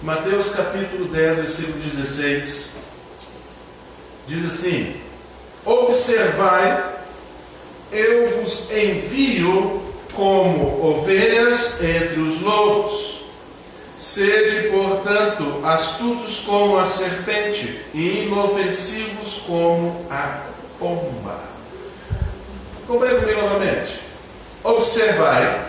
Mateus capítulo 10, versículo 16. Diz assim: observai, eu vos envio como ovelhas entre os lobos. Sede, portanto, astutos como a serpente e inofensivos como a pomba. Acompanhe comigo novamente. Observai,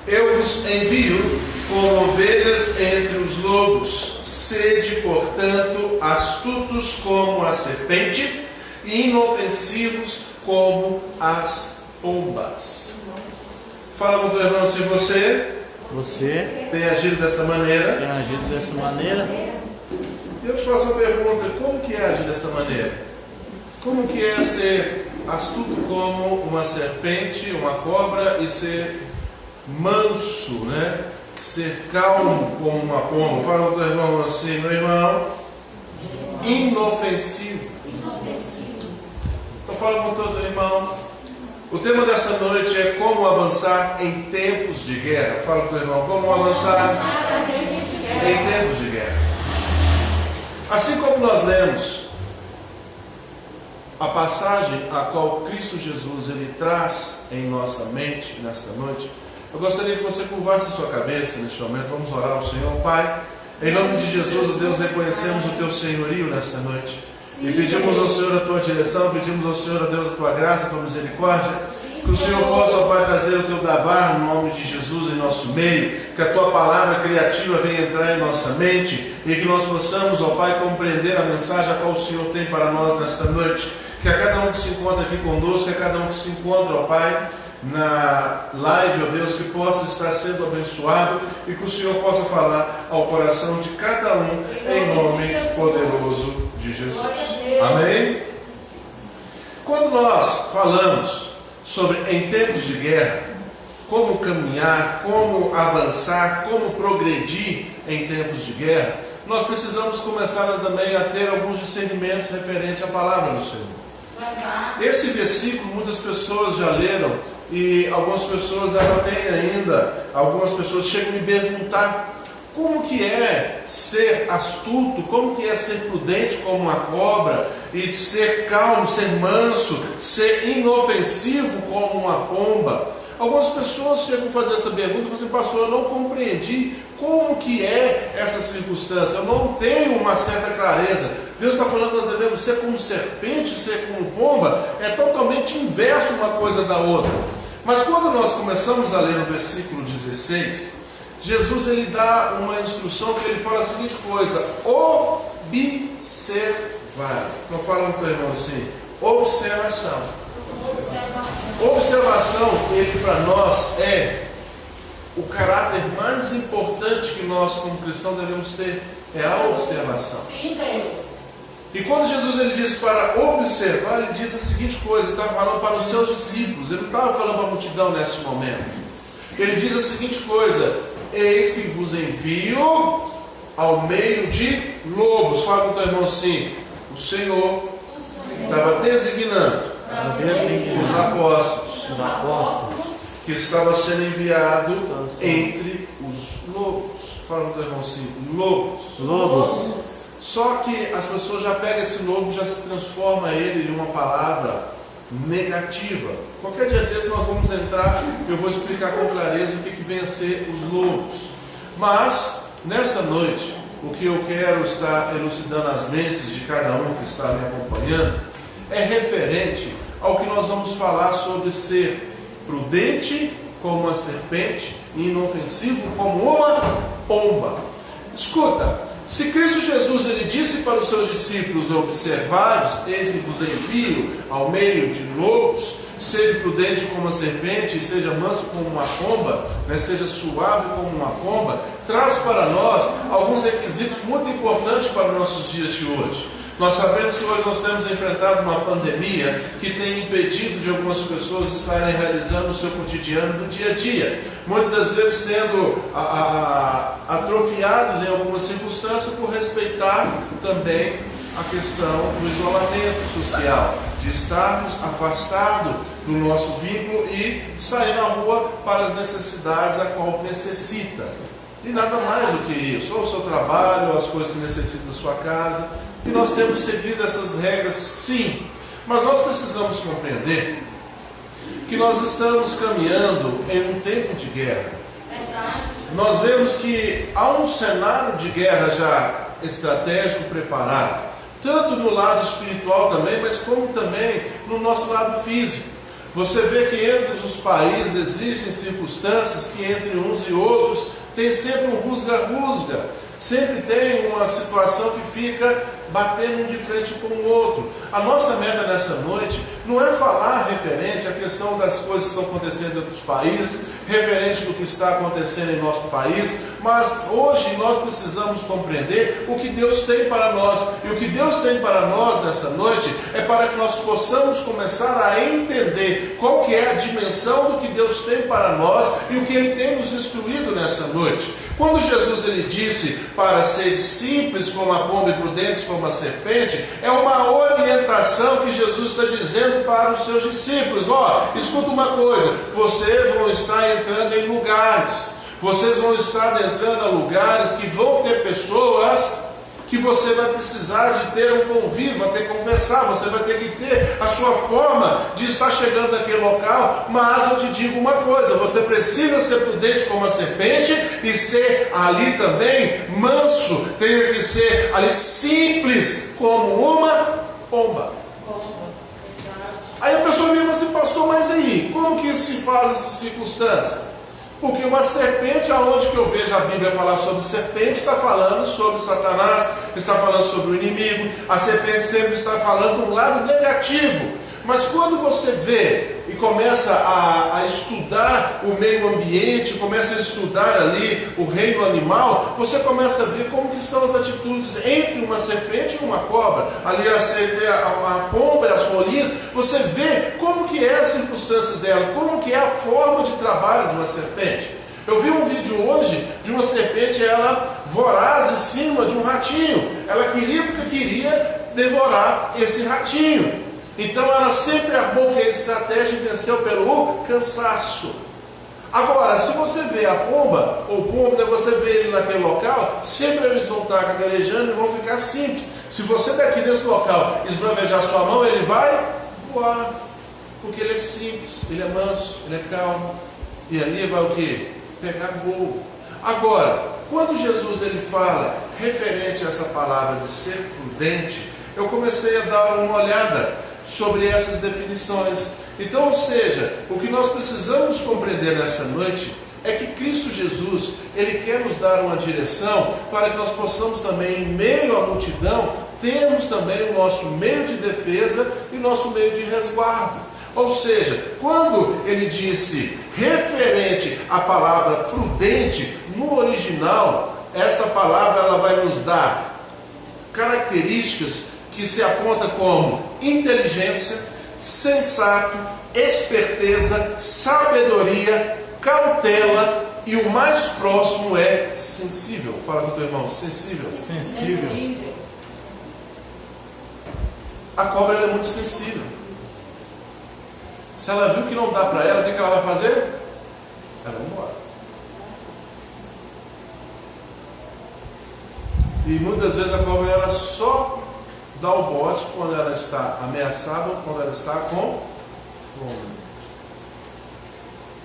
eu vos envio como ovelhas entre os lobos. Sede, portanto, astutos como a serpente e inofensivos como as pombas. Fala com o teu irmão, se você tem agido desta maneira. Eu te faço uma pergunta: como que é agir desta maneira? Como que é ser astuto como uma serpente, uma cobra, e ser manso, né? Ser calmo como uma pomba? Fala com o teu irmão assim: meu irmão, inofensivo. Então fala com o teu irmão. O tema dessa noite é como avançar em tempos de guerra. Fala com o teu irmão: como avançar em tempos de guerra. Assim como nós lemos a passagem a qual Cristo Jesus ele traz em nossa mente nesta noite, eu gostaria que você curvasse a sua cabeça neste momento. Vamos orar ao Senhor. Pai, em nome de Jesus, ó Deus, reconhecemos o teu senhorio nesta noite. E pedimos ao Senhor a tua direção, pedimos ao Senhor, a Deus, a tua graça, a tua misericórdia, que o Senhor possa, ó Pai, trazer o teu davar no nome de Jesus em nosso meio, que a tua palavra criativa venha entrar em nossa mente e que nós possamos, ó Pai, compreender a mensagem a qual o Senhor tem para nós nesta noite. Que a cada um que se encontra aqui conosco, que a cada um que se encontra, ó Pai, na live, ó Deus, que possa estar sendo abençoado e que o Senhor possa falar ao coração de cada um em nome poderoso de Jesus. Amém? Quando nós falamos sobre em tempos de guerra, como caminhar, como avançar, como progredir em tempos de guerra, nós precisamos começar também a ter alguns discernimentos referentes à palavra do Senhor. Esse versículo muitas pessoas já leram e algumas pessoas ainda têm ainda, algumas pessoas chegam a me perguntar como que é ser astuto, como que é ser prudente como uma cobra, e ser calmo, ser manso, ser inofensivo como uma pomba. Algumas pessoas chegam a fazer essa pergunta e falam assim: pastor, eu não compreendi como que é essa circunstância, eu não tenho uma certa clareza. Deus está falando que nós devemos ser como serpente, ser como pomba. É totalmente inverso uma coisa da outra. Mas quando nós começamos a ler no versículo 16, Jesus ele dá uma instrução que ele fala a seguinte coisa: observar. Então fala para o irmão assim: observação. Observação, ele para nós é o caráter mais importante que nós como cristãos devemos ter, é a observação. Sim, Deus. E quando Jesus ele diz para observar, ele diz a seguinte coisa: ele estava falando para os seus discípulos, ele não estava falando para a multidão nesse momento. Ele diz a seguinte coisa: eis que vos envio ao meio de lobos. Fala com o teu irmão assim: o Senhor estava designando os apóstolos que estavam sendo enviados entre os lobos. Fala com o teu irmão assim: lobos. Só que as pessoas já pegam esse lobo e já se transforma ele em uma palavra negativa. Qualquer dia desse nós vamos entrar e eu vou explicar com clareza o que vem a ser os lobos. Mas, nesta noite, o que eu quero estar elucidando as mentes de cada um que está me acompanhando é referente ao que nós vamos falar sobre ser prudente como uma serpente e inofensivo como uma pomba. Escuta, se Cristo Jesus ele disse para os seus discípulos: observai-os, eis que vos envio ao meio de lobos, seja prudente como uma serpente e seja manso como uma pomba, né? Seja suave como uma pomba, traz para nós alguns requisitos muito importantes para os nossos dias de hoje. Nós sabemos que hoje nós temos enfrentado uma pandemia que tem impedido de algumas pessoas estarem realizando o seu cotidiano do dia a dia, muitas das vezes sendo atrofiados em algumas circunstâncias por respeitar também a questão do isolamento social, de estarmos afastados do nosso vínculo e sair na rua para as necessidades a qual necessita. E nada mais do que isso, ou o seu trabalho, ou as coisas que necessitam da sua casa. E nós temos seguido essas regras, sim. Mas nós precisamos compreender que nós estamos caminhando em um tempo de guerra. Nós vemos que há um cenário de guerra já estratégico preparado, tanto no lado espiritual também, mas como também no nosso lado físico. Você vê que entre os países existem circunstâncias que entre uns e outros tem sempre um rusga-rusga, sempre tem uma situação que fica batendo um de frente com o outro. A nossa meta nessa noite não é falar referente à questão das coisas que estão acontecendo em outros países, referente do que está acontecendo em nosso país, mas hoje nós precisamos compreender o que Deus tem para nós. E o que Deus tem para nós nessa noite é para que nós possamos começar a entender qual que é a dimensão do que Deus tem para nós e o que Ele tem nos instruído nessa noite. Quando Jesus ele disse para ser simples como a pomba e prudentes como a serpente, é uma orientação que Jesus está dizendo para os seus discípulos. Escuta uma coisa, vocês vão estar entrando em lugares, vocês vão estar entrando a lugares que vão ter pessoas que você vai precisar de ter um convívio, vai ter que conversar, você vai ter que ter a sua forma de estar chegando naquele local. Mas eu te digo uma coisa, você precisa ser prudente como a serpente e ser ali também manso, tem que ser ali simples como uma pomba. Aí a pessoa me fala assim, pastor, mas aí, como que se faz essa circunstância? Porque uma serpente, aonde que eu vejo a Bíblia falar sobre serpente, está falando sobre Satanás, está falando sobre o inimigo. A serpente sempre está falando de um lado negativo. Mas quando você vê e começa a estudar o meio ambiente, começa a estudar ali o reino animal, você começa a ver como que são as atitudes entre uma serpente e uma cobra. Ali a pomba e as rolinhas, você vê como que é as circunstâncias dela, como que é a forma de trabalho de uma serpente. Eu vi um vídeo hoje de uma serpente, ela voraz em cima de um ratinho. Ela queria devorar esse ratinho. Então ela sempre armou que a estratégia venceu pelo cansaço. Agora, se você vê a pomba, ou pomba, você vê ele naquele local, sempre eles vão estar gaguejando e vão ficar simples. Se você daqui nesse local esbravejar sua mão, ele vai voar. Porque ele é simples, ele é manso, ele é calmo. E ali vai o quê? Pegar voo. Agora, quando Jesus ele fala referente a essa palavra de ser prudente, eu comecei a dar uma olhada sobre essas definições. Então, ou seja, o que nós precisamos compreender nessa noite é que Cristo Jesus, Ele quer nos dar uma direção para que nós possamos também, em meio à multidão, termos também o nosso meio de defesa e nosso meio de resguardo. Ou seja, quando Ele disse referente à palavra prudente, no original, essa palavra ela vai nos dar características que se aponta como inteligência, sensato, esperteza, sabedoria, cautela e o mais próximo é sensível. Fala com o teu irmão, sensível. Sensível. A cobra ela é muito sensível. Se ela viu que não dá para ela, o que ela vai fazer? Ela vai embora. E muitas vezes a cobra ela só dá o bote quando ela está ameaçada ou quando ela está com fome.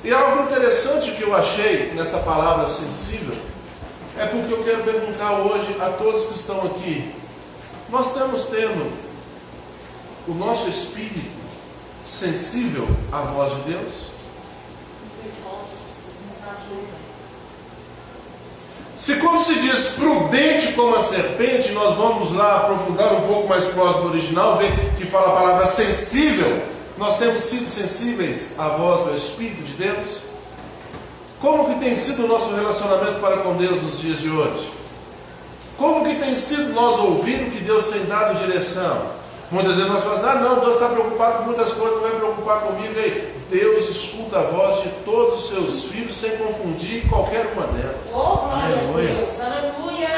E algo interessante que eu achei nessa palavra sensível é porque eu quero perguntar hoje a todos que estão aqui: nós estamos tendo o nosso espírito sensível à voz de Deus? Se quando se diz prudente como a serpente, nós vamos lá aprofundar um pouco mais próximo do original, ver que fala a palavra sensível, nós temos sido sensíveis à voz do Espírito de Deus? Como que tem sido o nosso relacionamento para com Deus nos dias de hoje? Como que tem sido nós ouvindo que Deus tem dado direção? Muitas vezes nós falamos, não, Deus está preocupado com muitas coisas, não vai preocupar comigo. Ei, Deus escuta a voz de todos os seus filhos sem confundir qualquer uma delas. Oh, aleluia. Aleluia.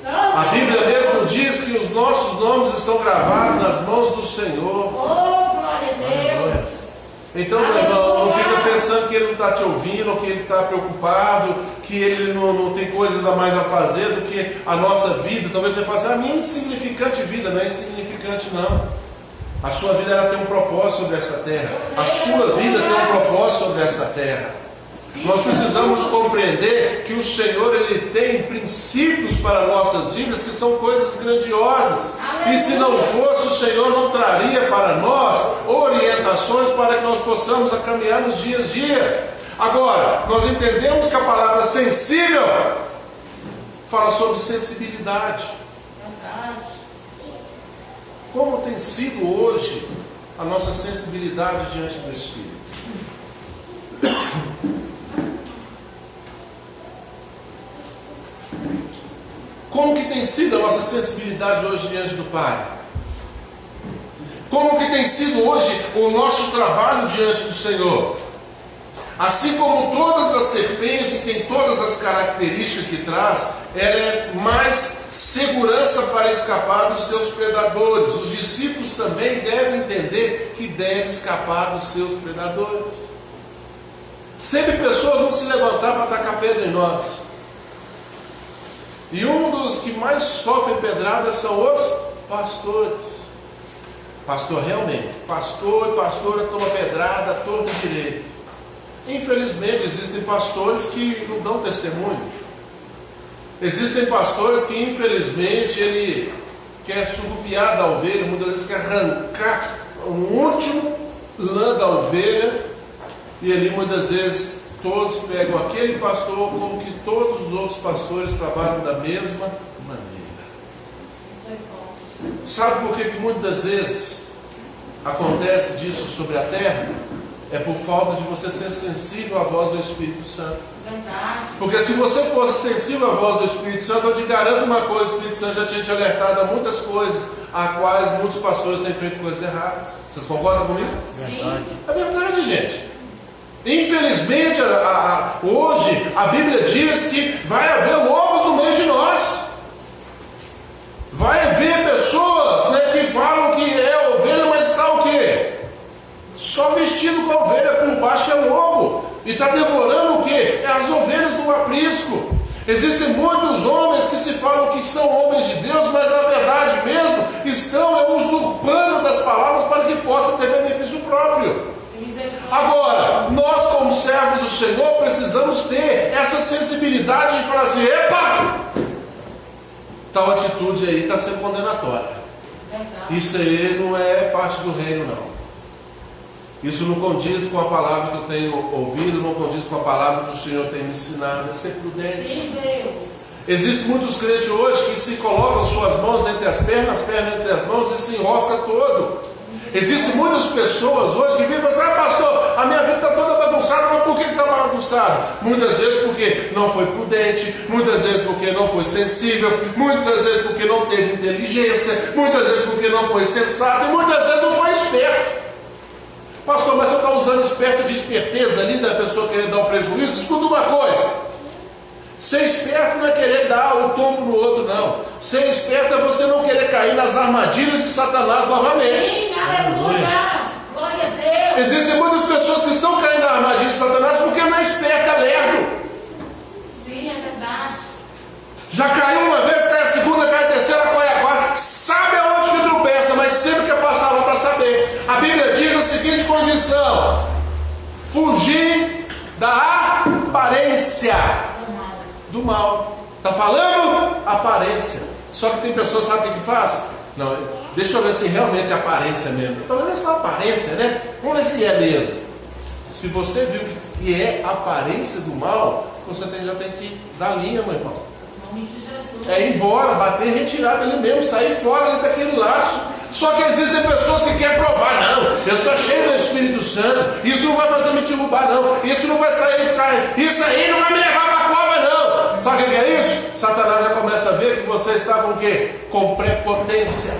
A Bíblia mesmo diz que os nossos nomes estão gravados nas mãos do Senhor. Oh, glória a Deus. Então, meu irmão, não fica pensando que ele não está te ouvindo, ou que ele está preocupado, que ele não tem coisas a mais a fazer do que a nossa vida. Talvez você fale assim, a minha insignificante vida. Não é insignificante, não. A sua vida ela tem um propósito sobre essa terra. A sua vida tem um propósito sobre esta terra. Nós precisamos compreender que o Senhor ele tem princípios para nossas vidas que são coisas grandiosas. E se não fosse, o Senhor não traria para nós orientações para que nós possamos caminhar nos dias. Agora, nós entendemos que a palavra sensível fala sobre sensibilidade. Como tem sido hoje a nossa sensibilidade diante do Espírito? Como que tem sido a nossa sensibilidade hoje diante do Pai? Como que tem sido hoje o nosso trabalho diante do Senhor? Assim como todas as serpentes têm todas as características que traz, ela é mais segurança para escapar dos seus predadores. Os discípulos também devem entender que devem escapar dos seus predadores. Sempre pessoas vão se levantar para atacar pedra em nós. E um dos que mais sofrem pedradas são os pastores. Pastor realmente, pastor e pastora toma pedrada torto e direito. Infelizmente existem pastores que não dão testemunho. Existem pastores que infelizmente ele quer surrupiar da ovelha, muitas vezes quer arrancar o último lã da ovelha, e ali muitas vezes todos pegam aquele pastor como que todos os outros pastores trabalham da mesma maneira. Sabe por que muitas vezes acontece disso sobre a terra? É por falta de você ser sensível à voz do Espírito Santo. Verdade. Porque se você fosse sensível à voz do Espírito Santo, eu te garanto uma coisa: o Espírito Santo já tinha te alertado a muitas coisas a quais muitos pastores têm feito coisas erradas. Vocês concordam comigo? Sim. É verdade, gente. Infelizmente, hoje a Bíblia diz que vai haver lobos no meio de nós. Vai haver pessoas, né, que falam que é ovelha, mas está o quê? Só vestido com a ovelha, por baixo é lobo. E está devorando o quê? É as ovelhas do aprisco. Existem muitos homens que se falam que são homens de Deus, mas na verdade mesmo estão usurpando das palavras para que possam ter benefício próprio. Agora, nós como servos do Senhor precisamos ter essa sensibilidade de falar assim: epa! Tal atitude aí está sendo condenatória. Isso aí não é parte do reino, não. Isso não condiz com a palavra que eu tenho ouvido, não condiz com a palavra que o Senhor tem me ensinado. É ser prudente. Sim, Deus. Existem muitos crentes hoje que se colocam suas mãos entre as pernas entre as mãos e se enrosca todo. Existem muitas pessoas hoje que vivem e falam: pastor, a minha vida está toda bagunçada. Mas por que está bagunçada? Muitas vezes porque não foi prudente, muitas vezes porque não foi sensível, muitas vezes porque não teve inteligência, muitas vezes porque não foi sensato e muitas vezes não foi esperto. Pastor, mas você está usando esperto de esperteza ali, da pessoa querer dar um prejuízo? Escuta uma coisa: ser esperto não é querer dar o tombo no outro, não. Ser esperto é você não querer cair nas armadilhas de Satanás novamente. Sim, aleluia. Glória a Deus. Existem muitas pessoas que estão caindo na armadilha de Satanás porque não é esperto, é lerdo. Sim, é verdade. Já caiu uma vez, cai a segunda, cai a terceira, cai a quarta. Sabe aonde que tropeça, mas sempre quer passar lá para saber. A Bíblia diz a seguinte condição: fugir da aparência do mal. Está falando aparência. Só que tem pessoas, sabe o que faz? Não, deixa eu ver se realmente é aparência mesmo. Talvez é só aparência, né? Vamos ver se é mesmo. Se você viu que é aparência do mal, você já tem que dar linha, meu irmão. Em nome de Jesus. É ir embora, bater retirada ali mesmo, sair fora ali daquele laço. Só que existem pessoas que querem provar: não, eu estou cheio do Espírito Santo, isso não vai fazer me derrubar, não, isso não vai sair, isso aí não vai me levar para a cova, não. Sabe o que é isso? Satanás já começa a ver que você está com o quê? Com prepotência.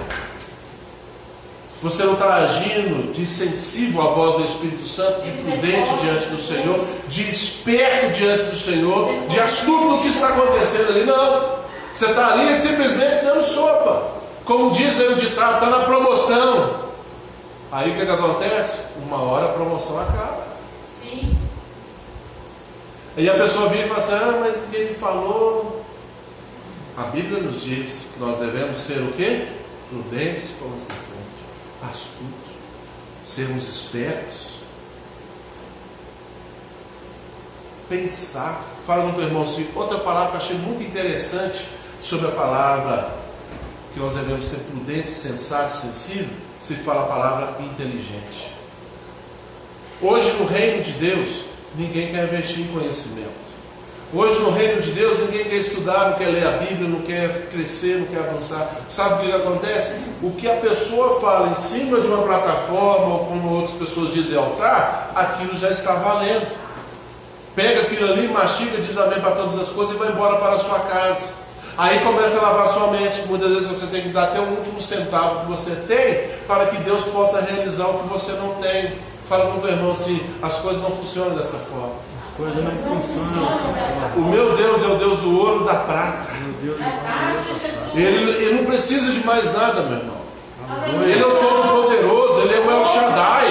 Você não está agindo de sensível à voz do Espírito Santo, de prudente diante do Senhor, de esperto diante do Senhor, de astuto no que está acontecendo ali. Não, você está ali simplesmente dando sopa. Como diz aí o ditado, está na promoção. Aí o que acontece? Uma hora a promoção acaba. Sim. Aí a pessoa vem e fala assim, mas ninguém me falou. A Bíblia nos diz que nós devemos ser o quê? Prudentes como a serpente, astutos, sermos espertos, pensar. Fala com o teu irmão assim, outra palavra que eu achei muito interessante sobre a palavra que nós devemos ser prudentes, sensatos, sensíveis, se fala a palavra inteligente. Hoje no reino de Deus, ninguém quer investir em conhecimento. Hoje no reino de Deus, ninguém quer estudar, não quer ler a Bíblia, não quer crescer, não quer avançar. Sabe o que acontece? O que a pessoa fala em cima de uma plataforma, ou como outras pessoas dizem altar, aquilo já está valendo. Pega aquilo ali, mastiga, diz amém para todas as coisas e vai embora para a sua casa. Aí começa a lavar sua mente. Muitas vezes você tem que dar até o último centavo que você tem, para que Deus possa realizar o que você não tem. Fala com o teu irmão assim, as coisas não funcionam dessa forma. As coisas não funcionam dessa forma. O meu Deus é o Deus do ouro e da prata. Ele não precisa de mais nada, meu irmão. Ele é o Todo-Poderoso, Ele é o El Shaddai,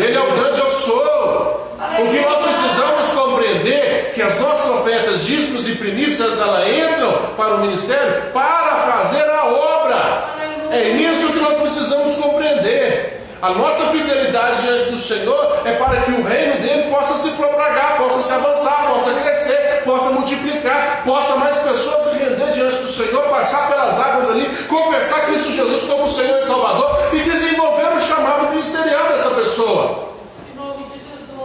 Ele é o grande Eu Sou. O que nós precisamos compreender que as nossas ofertas, dízimos e primícias, elas entram para o ministério para fazer a obra. É isso que nós precisamos compreender. A nossa fidelidade diante do Senhor é para que o reino dele possa se propagar, possa se avançar, possa crescer, possa multiplicar, possa mais pessoas se render diante do Senhor, passar pelas águas ali, confessar Cristo Jesus como Senhor e Salvador e desenvolver o chamado ministerial dessa pessoa.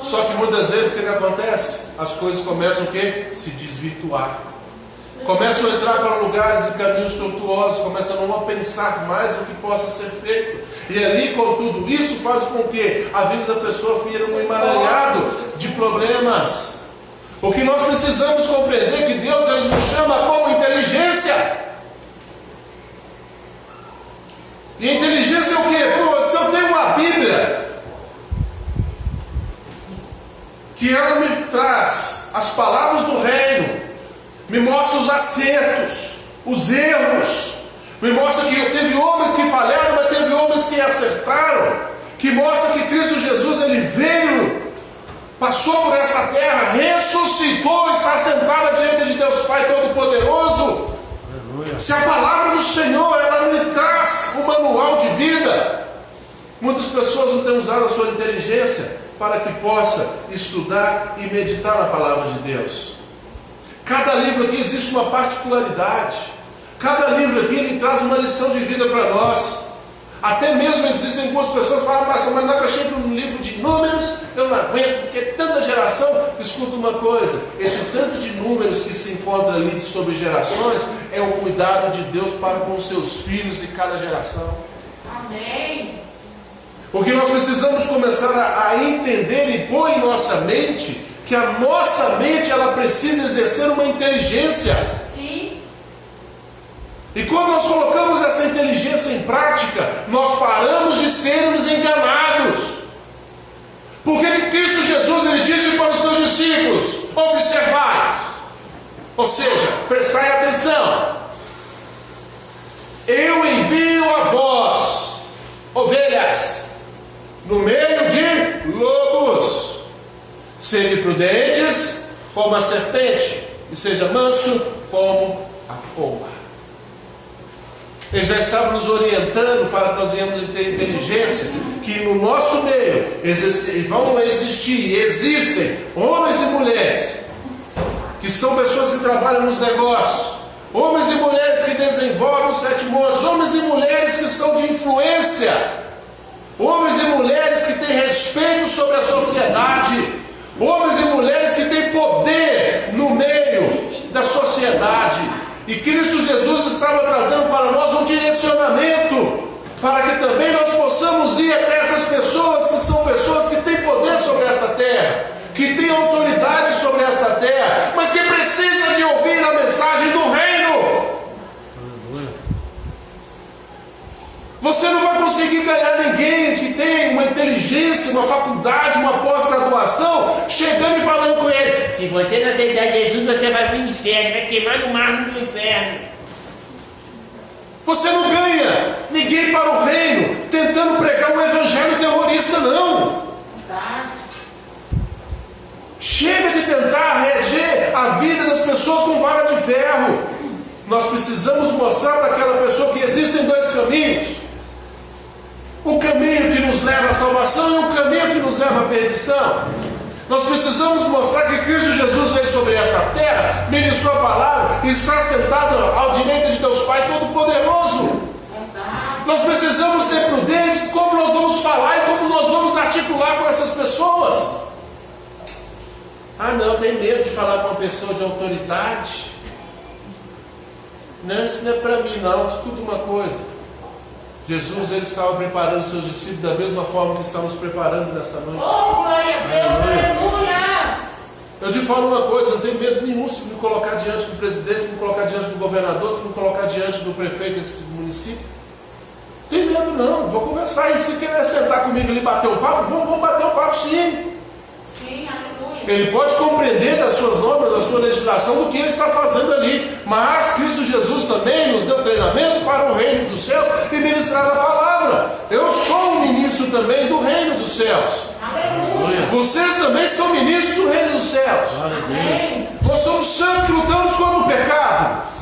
Só que muitas vezes o que acontece? As coisas começam o quê? Se desvirtuar. Começam a entrar para lugares e caminhos tortuosos, começam a não pensar mais no que possa ser feito. E ali, com tudo isso, faz com que a vida da pessoa vire um emaranhado de problemas. O que nós precisamos compreender é que Deus ele nos chama como inteligência. E inteligência é o quê? Pô, se eu tenho uma Bíblia que ela me traz as palavras do reino, me mostra os acertos, os erros, me mostra que teve homens que falharam, mas teve homens que acertaram, que mostra que Cristo Jesus ele veio, passou por esta terra, ressuscitou, está sentado diante de Deus Pai Todo-Poderoso. Se a palavra do Senhor ela me traz um manual de vida, muitas pessoas não têm usado a sua inteligência para que possa estudar e meditar na palavra de Deus. Cada livro aqui existe uma particularidade. Cada livro aqui ele traz uma lição de vida para nós. Até mesmo existem algumas pessoas que falam, mas não é cheio de um livro de números, eu não aguento, porque tanta geração. Escuta uma coisa, esse tanto de números que se encontra ali sobre gerações, é o cuidado de Deus para com os seus filhos e cada geração. Amém. Porque nós precisamos começar a entender e pôr em nossa mente que a nossa mente ela precisa exercer uma inteligência. Sim. E quando nós colocamos essa inteligência em prática, nós paramos de sermos enganados. Porque que Cristo Jesus ele disse para os seus discípulos: observai, ou seja, prestai atenção, eu envio a vós, ovelhas, no meio de lobos. Sede prudentes como a serpente, e seja manso como a pomba. Ele já estava nos orientando para que nós venhamos ter inteligência, que no nosso meio existem homens e mulheres, que são pessoas que trabalham nos negócios, homens e mulheres que desenvolvem os 7 montes, homens e mulheres que são de influência, homens e mulheres que têm respeito sobre a sociedade, homens e mulheres que têm poder no meio da sociedade. E Cristo Jesus estava trazendo para nós um direcionamento, para que também nós possamos ir até essas pessoas, que são pessoas que têm poder sobre essa terra, que têm autoridade sobre essa terra, mas que precisam de ouvir a mensagem do reino. Você não vai conseguir ganhar ninguém que tem uma inteligência, uma faculdade, uma pós-graduação, chegando e falando com ele: se você não aceitar Jesus, você vai para o inferno, vai queimar no mar do inferno. Você não ganha ninguém para o reino tentando pregar um evangelho terrorista, não. Chega de tentar reger a vida das pessoas com vara de ferro. Nós precisamos mostrar para aquela pessoa que existem dois caminhos: o caminho que nos leva à salvação e o caminho que nos leva à perdição. Nós precisamos mostrar que Cristo Jesus veio sobre esta terra, ministrou a palavra e está sentado ao direito de Deus Pai Todo-Poderoso. Nós precisamos ser prudentes como nós vamos falar e como nós vamos articular com essas pessoas. Ah, não, tem medo de falar com uma pessoa de autoridade. Não, isso não é para mim não. Escuta uma coisa: Jesus, ele estava preparando seus discípulos da mesma forma que estamos preparando nessa noite. Oh, glória a Deus, aleluia! Eu te falo uma coisa: não tenho medo nenhum de me colocar diante do presidente, de me colocar diante do governador, de me colocar diante do prefeito desse município. Não tenho medo não, vou conversar. E se querer sentar comigo e bater um papo, vamos bater um papo sim. Sim, aleluia. Ele pode compreender das suas normas, da sua legislação, do que ele está fazendo ali. Mas Cristo Jesus também nos deu treinamento para o reino dos céus e ministrar a palavra. Eu sou um ministro também do reino dos céus. Aleluia. Vocês também são ministros do reino dos céus. Amém. Nós somos santos que lutamos contra o pecado.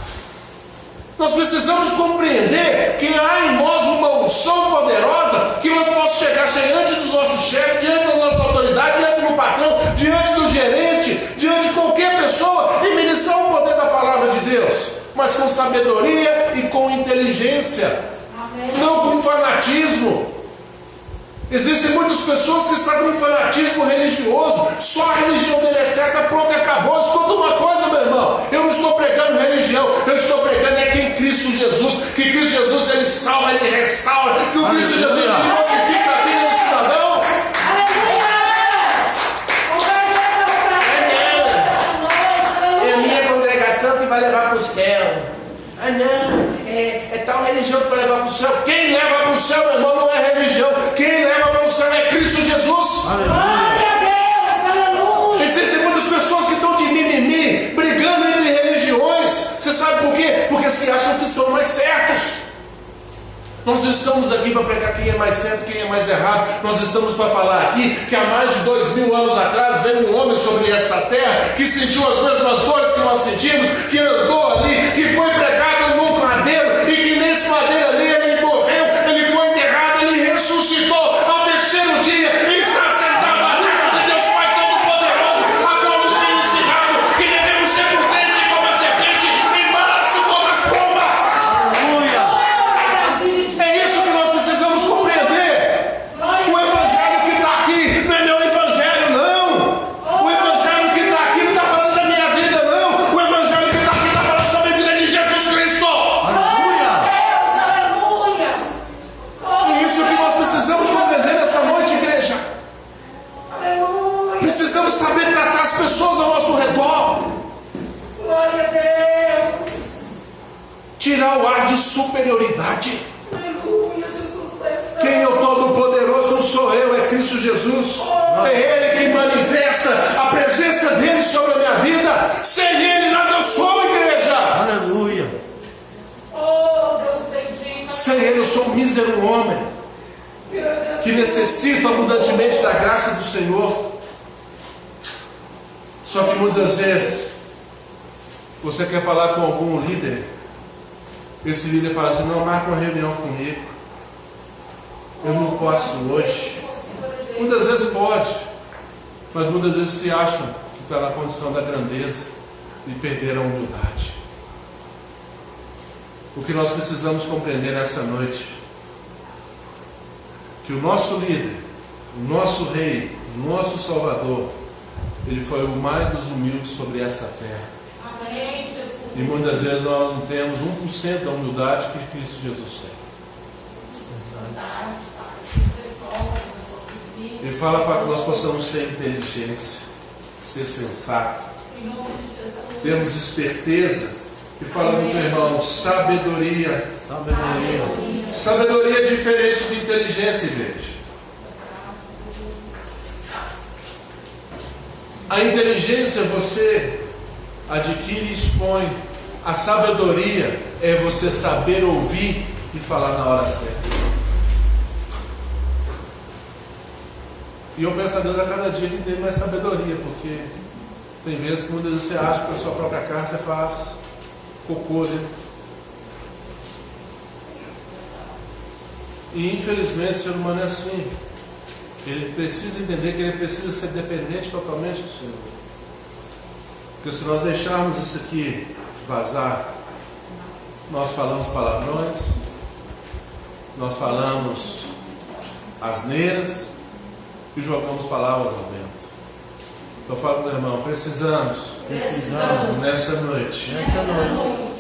Nós precisamos compreender que há em nós uma unção poderosa, que nós possamos chegar diante dos nossos chefes, diante da nossa autoridade, diante do patrão, diante do gerente, diante de qualquer pessoa e ministrar o poder da palavra de Deus, mas com sabedoria e com inteligência. Amém. Não com fanatismo. Existem muitas pessoas que estão com fanatismo religioso. Só a religião dele é certa, pronto, acabou. Escuta uma coisa, meu irmão: eu não estou pregando religião, eu estou pregando é que em Cristo Jesus, que Cristo Jesus ele salva, ele restaura, que o Cristo Jesus ele modifica a vida do cidadão. É a minha congregação que vai levar para o céu. Ah não, é tal religião que vai levar para o céu. Quem leva para o céu, meu irmão, não é religião. Quem leva para o céu é Cristo Jesus. Glória a Deus, aleluia. Existem muitas pessoas que estão de mimimi, brigando entre religiões. Você sabe por quê? Porque se acham que são mais certos. Nós estamos aqui para pregar quem é mais certo, quem é mais errado. Nós estamos para falar aqui que há mais de 2000 anos atrás veio um homem sobre esta terra que sentiu as mesmas dores que nós sentimos, que andou ali, que foi pregado num madeiro e que nesse madeiro ali ele morreu, ele foi enterrado, ele ressuscitou ao terceiro dia e está sentado à destra de Deus Pai Todo-Poderoso, a qual nos tem ensinado que devemos ser prudentes como a serpente e manso como as pombas. Aleluia. É isso que nós precisamos compreender. O evangelho que está aqui não é meu evangelho, não. O evangelho que está aqui não está falando da minha vida, não. O evangelho que está aqui está falando sobre a vida de Jesus Cristo. Aleluia. É isso que nós precisamos compreender nessa noite, igreja. Precisamos saber tratar as pessoas ao nosso redor. Glória a Deus. Tirar o ar de superioridade. Aleluia, Jesus vai ser. Quem é o Todo-Poderoso não sou eu, é Cristo Jesus. É Ele que manifesta a presença dEle sobre a minha vida. Sem Ele nada eu sou, igreja. Aleluia. Oh, Deus bendito. Sem Ele eu sou um mísero homem que necessita abundantemente da graça do Senhor. Só que muitas vezes você quer falar com algum líder, esse líder fala assim: não, marca uma reunião comigo, eu não posso hoje. Muitas vezes pode, mas muitas vezes se acham que está na condição da grandeza e perderam a humildade. O que nós precisamos compreender nessa noite, que o nosso líder, o nosso rei, o nosso salvador, ele foi o mais dos humildes sobre esta terra. Amém, Jesus. E muitas vezes nós não temos 1% da humildade que Cristo Jesus tem. Verdade, Pai. Misericórdia das nossas vidas. Ele fala para que nós possamos ter inteligência, ser sensato, Em nome de Jesus. termos esperteza. E fala para o teu irmão: sabedoria. Sabedoria. Sabedoria é diferente de inteligência, igreja. A inteligência você adquire e expõe. A sabedoria é você saber ouvir e falar na hora certa. E eu peço a Deus a cada dia que dê mais sabedoria, porque tem vezes que muitas vezes você acha que a sua própria carne você faz cocô, né? E infelizmente o ser humano é assim. Ele precisa entender que ele precisa ser dependente totalmente do Senhor. Porque se nós deixarmos isso aqui vazar, nós falamos palavrões, nós falamos asneiras e jogamos palavras ao vento. Então eu falo para o irmão, precisamos nessa noite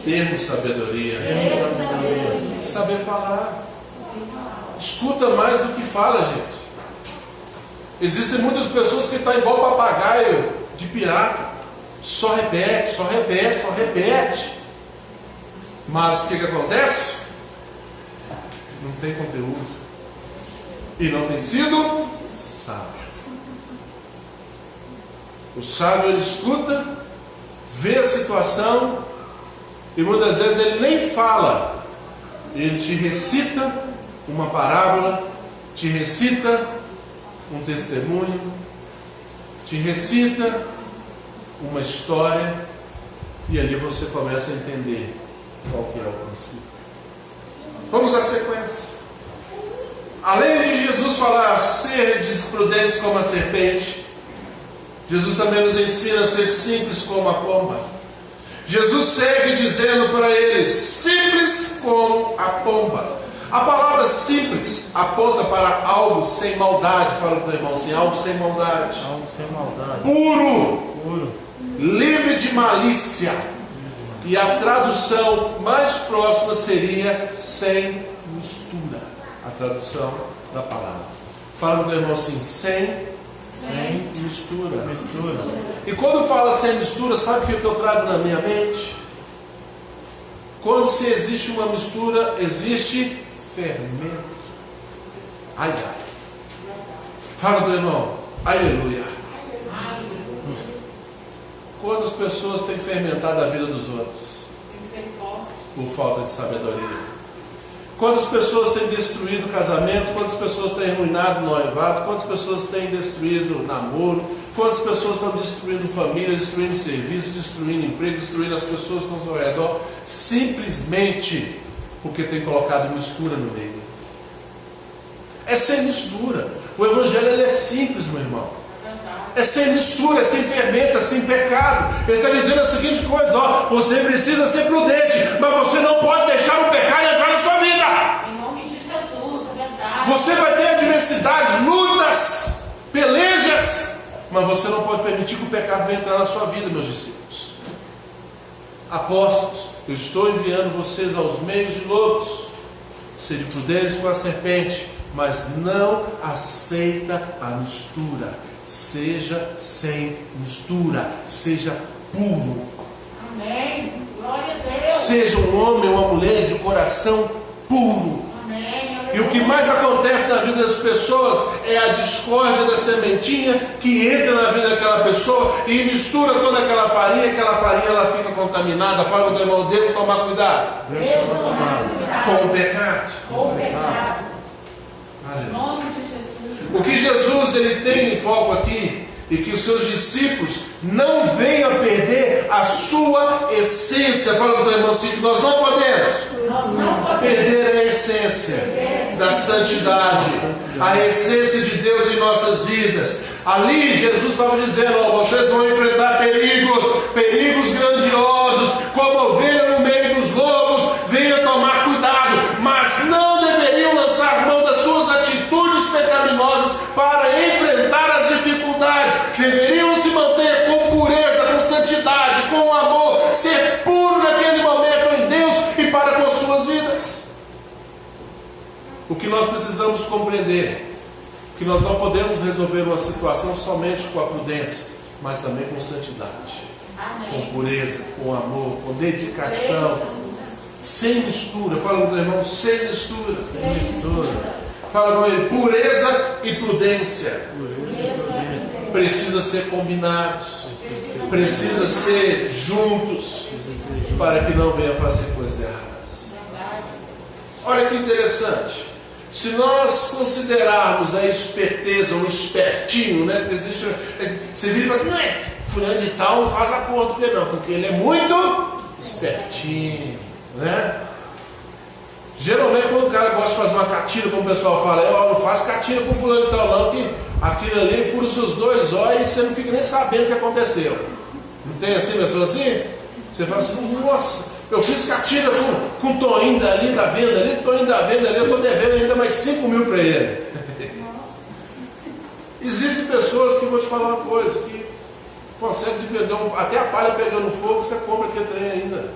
termos sabedoria, saber falar. Escuta mais do que fala, gente. Existem muitas pessoas que estão igual papagaio de pirata. Só repete, só repete, só repete. Mas o que acontece? Não tem conteúdo. E não tem sido sábio. O sábio, ele escuta, vê a situação e muitas vezes ele nem fala. Ele te recita uma parábola, te recita um testemunho, te recita uma história, e ali você começa a entender qual que é o princípio. Vamos à sequência. Além de Jesus falar, seres prudentes como a serpente, Jesus também nos ensina a ser simples como a pomba. Jesus segue dizendo para eles, simples como a pomba. A palavra simples aponta para algo sem maldade. Fala para o irmão assim, algo sem maldade. Algo sem maldade. Puro. Livre de malícia. E a tradução mais próxima seria sem mistura. A tradução da palavra. Fala para o irmão assim, sem mistura. E quando fala sem mistura, sabe o que eu trago na minha mente? Quando se existe uma mistura, existe fermento. Ai, ai. Fala do irmão. Aleluia. Quantas pessoas têm fermentado a vida dos outros? Por falta de sabedoria. Quantas pessoas têm destruído o casamento? Quantas pessoas têm arruinado o noivado? Quantas pessoas têm destruído o namoro? Quantas pessoas estão destruindo família, destruindo serviço, destruindo emprego, destruindo as pessoas que estão ao seu redor? Simplesmente porque tem colocado mistura no meio. É sem mistura. O evangelho ele é simples, meu irmão. É sem mistura, é sem fermento, é sem pecado. Ele está dizendo a seguinte coisa, ó, você precisa ser prudente, mas você não pode deixar o pecado entrar na sua vida. Em nome de Jesus, é verdade. Você vai ter adversidades, lutas, pelejas, mas você não pode permitir que o pecado venha entrar na sua vida, meus discípulos. Apóstolos, eu estou enviando vocês aos meios de lobos. Sede prudentes com a serpente, mas não aceita a mistura. Seja sem mistura, seja puro. Amém. Glória a Deus. Seja um homem ou uma mulher de coração puro. Amém. E o que mais acontece na vida das pessoas é a discórdia da sementinha que entra na vida daquela pessoa e mistura toda aquela farinha ela fica contaminada. Fala do irmão, devo tomar cuidado. Deus tomar cuidado com o pecado. com o pecado. Em Aleluia. nome de Jesus. O que Jesus ele tem em foco aqui e que os seus discípulos não venham a perder a sua essência. Fala para o irmão assim, que nós não podemos perder a essência da santidade, a essência de Deus em nossas vidas. Ali Jesus estava dizendo, ó, vocês vão enfrentar perigos grandiosos, como ovelha no meio dos lobos, venham tomar cuidado, mas não deveriam lançar mão das suas atitudes pecaminosas para enfrentar as dificuldades. Deveriam se manter com pureza, com santidade, com amor, ser puro naquele momento em Deus e para com as suas vidas. O que nós precisamos compreender, que nós não podemos resolver uma situação somente com a prudência, mas também com santidade, com pureza, com amor, com dedicação, sem mistura. Fala com o irmão, sem mistura. Fala com ele, pureza e prudência precisa ser combinados, precisa ser juntos, para que não venha fazer coisas erradas. Olha que interessante. Se nós considerarmos a esperteza, um espertinho, né? Existe, você vira e fala assim, não é, fulano de tal não faz acordo com ele não, porque ele é muito espertinho, né? Geralmente quando o cara gosta de fazer uma catira, como o pessoal fala, não faz catira com fulano de tal não, que aquilo ali fura os seus 2 olhos e você não fica nem sabendo o que aconteceu. Não tem assim, pessoa assim? Você fala assim, nossa, eu fiz catira com o Toninho dali, da venda ali, o Toninho da venda ali, eu estou devendo ainda mais 5 mil para ele. Existem pessoas que, vou te falar uma coisa, que conseguem te vender, até a palha pegando fogo, você compra aquele trem ainda.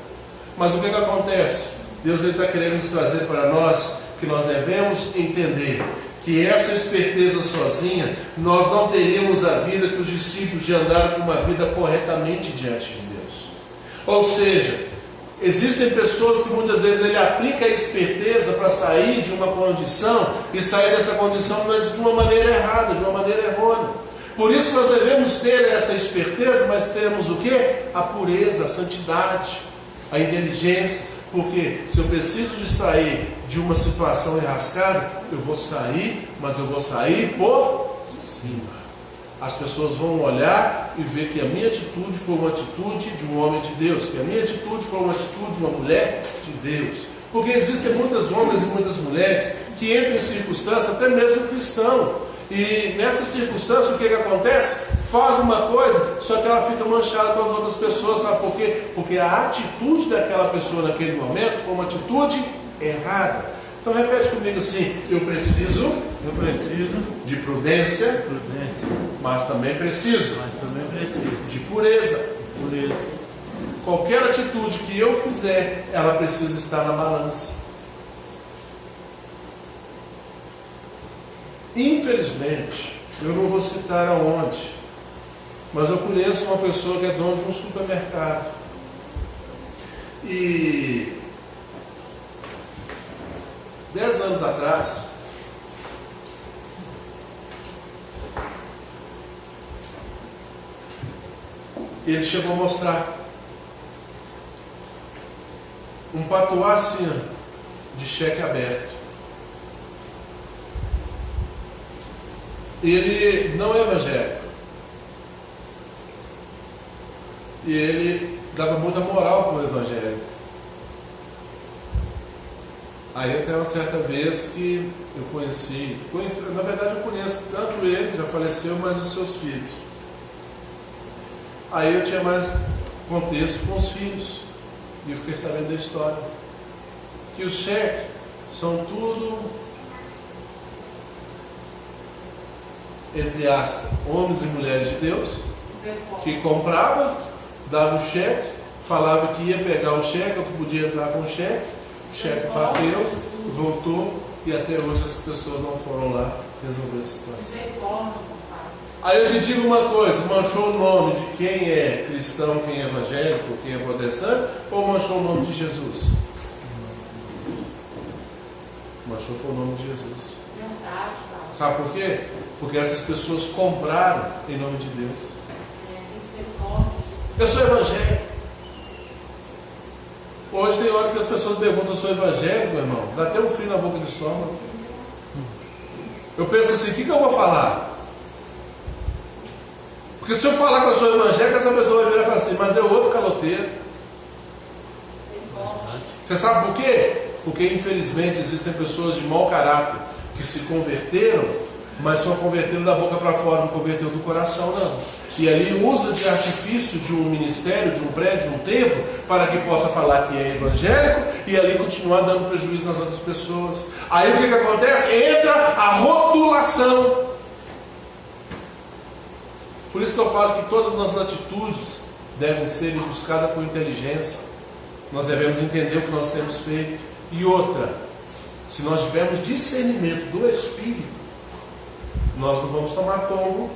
Mas o que acontece? Deus está querendo nos trazer para nós, que nós devemos entender que essa esperteza sozinha, nós não teríamos a vida que os discípulos de andaram com uma vida corretamente diante de Deus. Ou seja, existem pessoas que muitas vezes ele aplica a esperteza para sair de uma condição e sair dessa condição, mas de uma maneira errada, de uma maneira errônea. Por isso nós devemos ter essa esperteza, mas temos o quê? A pureza, a santidade, a inteligência. Porque se eu preciso de sair de uma situação enrascada, eu vou sair, mas eu vou sair por cima. As pessoas vão olhar e ver que a minha atitude foi uma atitude de um homem de Deus, que a minha atitude foi uma atitude de uma mulher de Deus. Porque existem muitos homens e muitas mulheres que entram em circunstâncias, até mesmo cristão. E nessa circunstância o que acontece? Faz uma coisa, só que ela fica manchada com as outras pessoas, sabe por quê? Porque a atitude daquela pessoa naquele momento foi uma atitude errada. Então repete comigo assim, eu preciso de prudência, mas também preciso de pureza. Qualquer atitude que eu fizer, ela precisa estar na balança. Infelizmente, eu não vou citar aonde, mas eu conheço uma pessoa que é dona de um supermercado. E 10 anos atrás, ele chegou a mostrar um patuá assim, de cheque aberto. Ele não é evangélico. E ele dava muita moral para o evangelho. Aí até uma certa vez que eu conheci, na verdade eu conheço tanto ele, que já faleceu, mas os seus filhos. Aí eu tinha mais contexto com os filhos. E eu fiquei sabendo da história. Que os cheques são tudo, entre aspas, homens e mulheres de Deus, que comprava, dava o cheque, falava que ia pegar o cheque, ou que podia entrar com o cheque bateu, voltou, e até hoje essas pessoas não foram lá resolver a situação. Aí eu te digo uma coisa, manchou o nome de quem é cristão, quem é evangélico, quem é protestante, ou manchou o nome de Jesus? Manchou foi o nome de Jesus. Sabe por quê? Porque essas pessoas compraram em nome de Deus. Eu sou evangélico. Hoje tem hora que as pessoas perguntam, eu sou evangélico, meu irmão? Dá até um frio na boca de estômago. Eu penso assim, o que eu vou falar? Porque se eu falar que eu sou evangélico, essa pessoa vai virar e falar assim, mas é outro caloteiro. Você sabe por quê? Porque infelizmente existem pessoas de mau caráter que se converteram, mas só converteram da boca para fora, não converteu do coração não. E ali usa de artifício de um ministério, de um prédio, de um templo, para que possa falar que é evangélico e ali continuar dando prejuízo nas outras pessoas. Aí o que acontece? Entra a rotulação. Por isso que eu falo que todas as nossas atitudes devem ser buscadas com inteligência. Nós devemos entender o que nós temos feito. E outra, se nós tivermos discernimento do Espírito, nós não vamos tomar tombo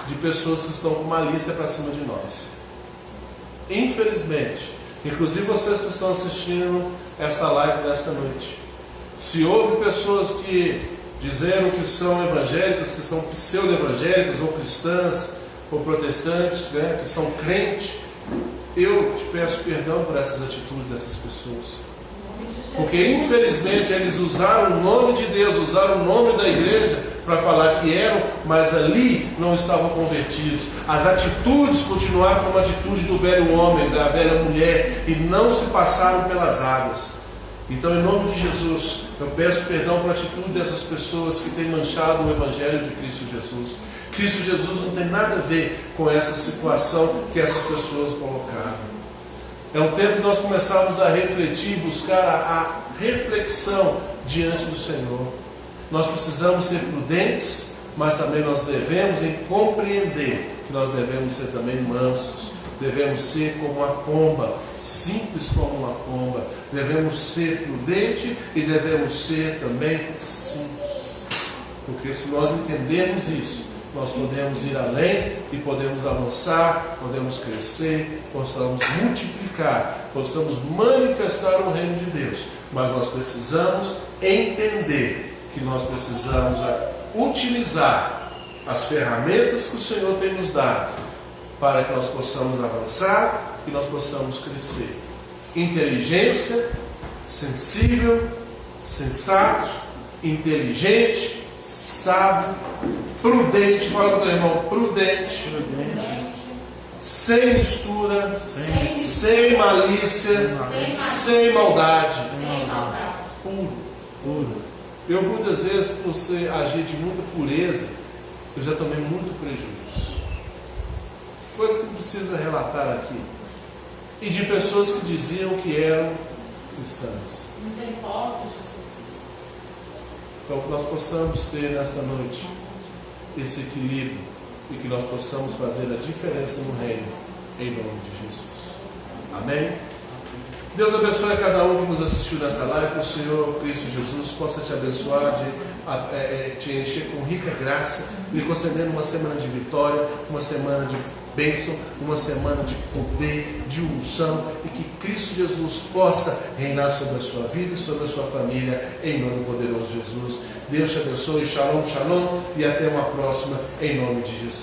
de pessoas que estão com malícia para cima de nós. Infelizmente, inclusive vocês que estão assistindo essa live desta noite, se houve pessoas que disseram que são evangélicas, que são pseudo-evangélicas ou cristãs ou protestantes, né, que são crentes, eu te peço perdão por essas atitudes dessas pessoas. Porque infelizmente eles usaram o nome de Deus, usaram o nome da igreja para falar que eram, mas ali não estavam convertidos. As atitudes continuaram como a atitude do velho homem, da velha mulher, e não se passaram pelas águas. Então, em nome de Jesus, eu peço perdão pela atitude dessas pessoas que têm manchado o Evangelho de Cristo Jesus. Cristo Jesus não tem nada a ver com essa situação que essas pessoas colocaram. É um tempo que nós começarmos a refletir, buscar a reflexão diante do Senhor. Nós precisamos ser prudentes, mas também nós devemos compreender que nós devemos ser também mansos. Devemos ser como uma pomba, simples como uma pomba. Devemos ser prudentes e devemos ser também simples. Porque se nós entendermos isso, nós podemos ir além e podemos avançar, podemos crescer, possamos multiplicar, possamos manifestar o reino de Deus. Mas nós precisamos entender que nós precisamos utilizar as ferramentas que o Senhor tem nos dado para que nós possamos avançar e nós possamos crescer. Inteligência, sensível, sensato, inteligente, sábio, prudente, fala para o teu irmão, prudente, sem mistura, sem malícia, sem maldade, puro. Eu muitas vezes, por você agir de muita pureza, eu já tomei muito prejuízo. Coisa que não precisa relatar aqui. E de pessoas que diziam que eram cristãs. Misericórdia, Jesus. Então, que nós possamos ter nesta noite esse equilíbrio e que nós possamos fazer a diferença no reino, em nome de Jesus. Amém? Deus abençoe a cada um que nos assistiu nessa live, que o Senhor Cristo Jesus possa te abençoar, te encher com rica graça, lhe concedendo uma semana de vitória, uma semana de bênção, uma semana de poder, de unção, e que Cristo Jesus possa reinar sobre a sua vida e sobre a sua família, em nome poderoso de Jesus. Deus te abençoe, shalom, shalom, e até uma próxima, em nome de Jesus.